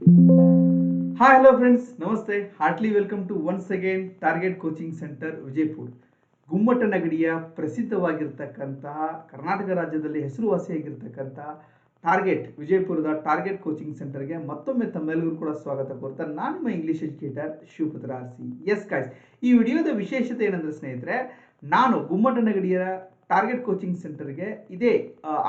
Hi, hello friends. Namaste. Heartily welcome to once again Target Coaching Center Vijayapura. ಗುಮ್ಮಟನಗಡಿಯ ಪ್ರಸಿದ್ಧವಾಗಿರ್ತಕ್ಕಂತಹ Karnataka ರಾಜ್ಯದಲ್ಲಿ ಹೆಸರುವಾಸಿಯಾಗಿರ್ತಕ್ಕಂತಹ target ವಿಜಯಪುರದ target coaching ಸೆಂಟರ್ಗೆ ಮತ್ತೊಮ್ಮೆ ತಮ್ಮೆಲ್ಲರಿಗೂ ಕೂಡ ಸ್ವಾಗತ ಕೋರ್ತಾ ನಾನು ನಿಮ್ಮ English educator Shivaputra RC. Yes guys, ಈ ವಿಡಿಯೋದ ವಿಶೇಷತೆ ಏನಂದ್ರೆ ಸ್ನೇಹಿತರೆ, ನಾನು ಗುಮ್ಮಟನಗಡಿಯ ಟಾರ್ಗೆಟ್ ಕೋಚಿಂಗ್ ಸೆಂಟರ್ಗೆ ಇದೇ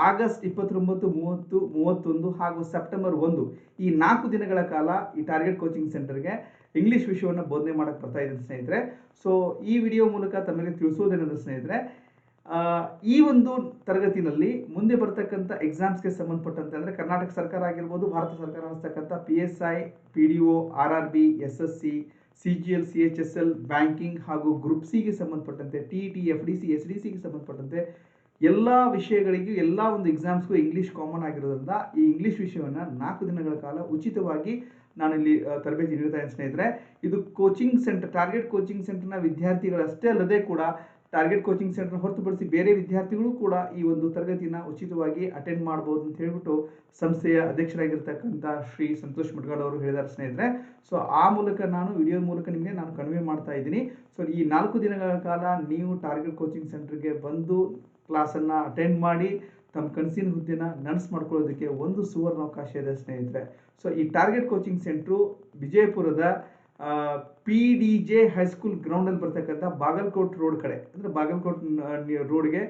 ಆಗಸ್ಟ್ 29, 30, 31 ಹಾಗೂ ಸೆಪ್ಟೆಂಬರ್ 1 ಈ 4 ದಿನಗಳ ಕಾಲ ಈ ಟಾರ್ಗೆಟ್ ಕೋಚಿಂಗ್ ಸೆಂಟರ್ಗೆ ಇಂಗ್ಲಿಷ್ ವಿಷಯವನ್ನು ಬೋಧನೆ ಮಾಡಕ್ಕೆ ಬರ್ತಾ ಇದ್ದೀನಿ ಸ್ನೇಹಿತರೆ. ಸೊ ಈ ವಿಡಿಯೋ ಮೂಲಕ ತಮಗೆ ತಿಳಿಸೋದೇನೆಂದ್ರೆ ಸ್ನೇಹಿತರೆ, ಈ ಒಂದು ತರಗತಿನಲ್ಲಿ ಮುಂದೆ ಬರ್ತಕ್ಕಂಥ ಎಕ್ಸಾಮ್ಸ್ಗೆ ಸಂಬಂಧಪಟ್ಟಂತೆ ಅಂದರೆ ಕರ್ನಾಟಕ ಸರ್ಕಾರ ಆಗಿರ್ಬೋದು, ಭಾರತ ಸರ್ಕಾರ ನಡೆಸ್ತಕ್ಕಂಥ PSI, PDO, RRB, SSC, CGL, CHSL, banking ಹಾಗೂ ಗ್ರೂಪ್ ಸಿಗೆ ಸಂಬಂಧಪಟ್ಟಂತೆ TET, FDC, SDCಗೆ ಸಂಬಂಧಪಟ್ಟಂತೆ ಎಲ್ಲ ವಿಷಯಗಳಿಗೂ ಎಲ್ಲ ಒಂದು ಎಕ್ಸಾಮ್ಸ್ಗೂ ಇಂಗ್ಲೀಷ್ ಕಾಮನ್ ಆಗಿರೋದ್ರಿಂದ ಈ ಇಂಗ್ಲೀಷ್ ವಿಷಯವನ್ನು 4 ದಿನಗಳ ಕಾಲ ಉಚಿತವಾಗಿ ನಾನು ಇಲ್ಲಿ ತರಬೇತಿ ನೀಡ್ತಾ ಇದ್ದೀನಿ ಸ್ನೇಹಿತರೆ. ಇದು ಕೋಚಿಂಗ್ ಸೆಂಟರ್, ಟಾರ್ಗೆಟ್ ಕೋಚಿಂಗ್ ಸೆಂಟರ್ನ ವಿದ್ಯಾರ್ಥಿಗಳಷ್ಟೇ ಅಲ್ಲದೆ ಕೂಡ ಟಾರ್ಗೆಟ್ ಕೋಚಿಂಗ್ ಸೆಂಟರ್ ಹೊರತುಪಡಿಸಿ ಬೇರೆ ವಿದ್ಯಾರ್ಥಿಗಳು ಕೂಡ ಈ ಒಂದು ತರಗತಿನ ಉಚಿತವಾಗಿ ಅಟೆಂಡ್ ಮಾಡ್ಬೋದು ಅಂತ ಹೇಳ್ಬಿಟ್ಟು ಸಂಸ್ಥೆಯ ಅಧ್ಯಕ್ಷರಾಗಿರ್ತಕ್ಕಂಥ ಶ್ರೀ ಸಂತೋಷ್ ಮುಡ್ಗಾಡ್ ಅವರು ಹೇಳಿದ್ದಾರೆ ಸ್ನೇಹಿತರೆ. ಸೊ ಆ ಮೂಲಕ ನಾನು ವಿಡಿಯೋ ಮೂಲಕ ನಿಮಗೆ ನಾನು ಕನ್ವೆ ಮಾಡ್ತಾ ಇದ್ದೀನಿ. ಸೊ ಈ 4 ದಿನಗಳ ಕಾಲ ನೀವು ಟಾರ್ಗೆಟ್ ಕೋಚಿಂಗ್ ಸೆಂಟರ್ಗೆ ಬಂದು ಕ್ಲಾಸನ್ನು ಅಟೆಂಡ್ ಮಾಡಿ ತಮ್ಮ ಕನಸಿನ ಹುದ್ದೆನ ನನಸು ಮಾಡ್ಕೊಳ್ಳೋದಕ್ಕೆ ಒಂದು ಸುವರ್ಣ ಅವಕಾಶ ಇದೆ ಸ್ನೇಹಿತರೆ. ಸೊ ಈ ಟಾರ್ಗೆಟ್ ಕೋಚಿಂಗ್ ಸೆಂಟ್ರು ವಿಜಯಪುರದ PDJ ಹೈಸ್ಕೂಲ್ ಗ್ರೌಂಡಲ್ಲಿ ಬರ್ತಕ್ಕಂಥ ಬಾಗಲಕೋಟ್ ರೋಡ್ ಕಡೆ, ಅಂದರೆ ಬಾಗಲಕೋಟ್ ರೋಡ್ಗೆ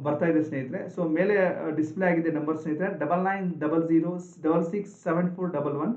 ಬರ್ತಾ ಇದೆ ಸ್ನೇಹಿತರೆ. ಸೊ ಮೇಲೆ ಡಿಸ್ಪ್ಲೇ ಆಗಿದೆ ನಂಬರ್ ಸ್ನೇಹಿತರೆ, 9900667411,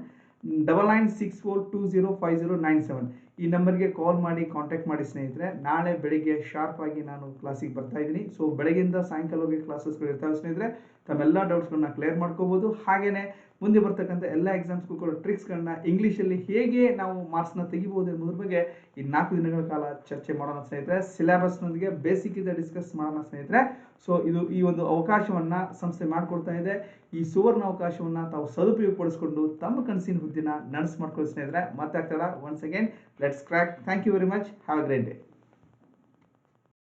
9964205097. ಈ ನಂಬರ್ಗೆ ಕಾಲ್ ಮಾಡಿ ಕಾಂಟ್ಯಾಕ್ಟ್ ಮಾಡಿ ಸ್ನೇಹಿತರೆ. ನಾಳೆ ಬೆಳಿಗ್ಗೆ ಶಾರ್ಪ್ ಆಗಿ ನಾನು ಕ್ಲಾಸಿಗೆ ಬರ್ತಾ ಇದ್ದೀನಿ. ಸೊ ಬೆಳಗ್ಗೆಯಿಂದ ಸಾಯಂಕಾಲವರೆಗೆ ಕ್ಲಾಸಸ್ಗಳು ಇರ್ತಾವೆ ಸ್ನೇಹಿತರೆ. ತಮ್ಮೆಲ್ಲ ಡೌಟ್ಸ್ಗಳನ್ನ ಕ್ಲಿಯರ್ ಮಾಡ್ಕೋಬೋದು. ಹಾಗೆಯೇ ಮುಂದೆ ಬರ್ತಕ್ಕಂಥ ಎಲ್ಲ ಎಕ್ಸಾಮ್ಸ್ಗೂ ಕೂಡ ಟ್ರಿಕ್ಸ್ಗಳನ್ನ ಇಂಗ್ಲೀಷಲ್ಲಿ ಹೇಗೆ ನಾವು ಮಾರ್ಕ್ಸ್ನ ತೆಗಿಬೋದು ಎಂಬುದ್ರ ಬಗ್ಗೆ ಈ 4 ದಿನಗಳ ಕಾಲ ಚರ್ಚೆ ಮಾಡೋಣ ಸ್ನೇಹಿತರೆ. ಸಿಲೆಬಸ್ನೊಂದಿಗೆ ಬೇಸಿಕ್ ಇದೆ ಡಿಸ್ಕಸ್ ಮಾಡೋಣ ಸ್ನೇಹಿತರೆ. ಸೊ ಈ ಒಂದು ಅವಕಾಶವನ್ನು ಸಂಸ್ಥೆ ಮಾಡಿಕೊಡ್ತಾ ಇದೆ. ಈ ಸುವರ್ಣ ಅವಕಾಶವನ್ನು ತಾವು ಸದುಪಯೋಗಪಡಿಸ್ಕೊಂಡು ತಮ್ಮ ಕನಸಿನ ಹುದ್ದೆನ ನನಸು ಮಾಡ್ಕೊಳ್ಳಿ ಸ್ನೇಹಿತರೆ. ಮತ್ತೆ ಆಗ್ತಾರ once again let's crack. Thank you very much. Have a great day.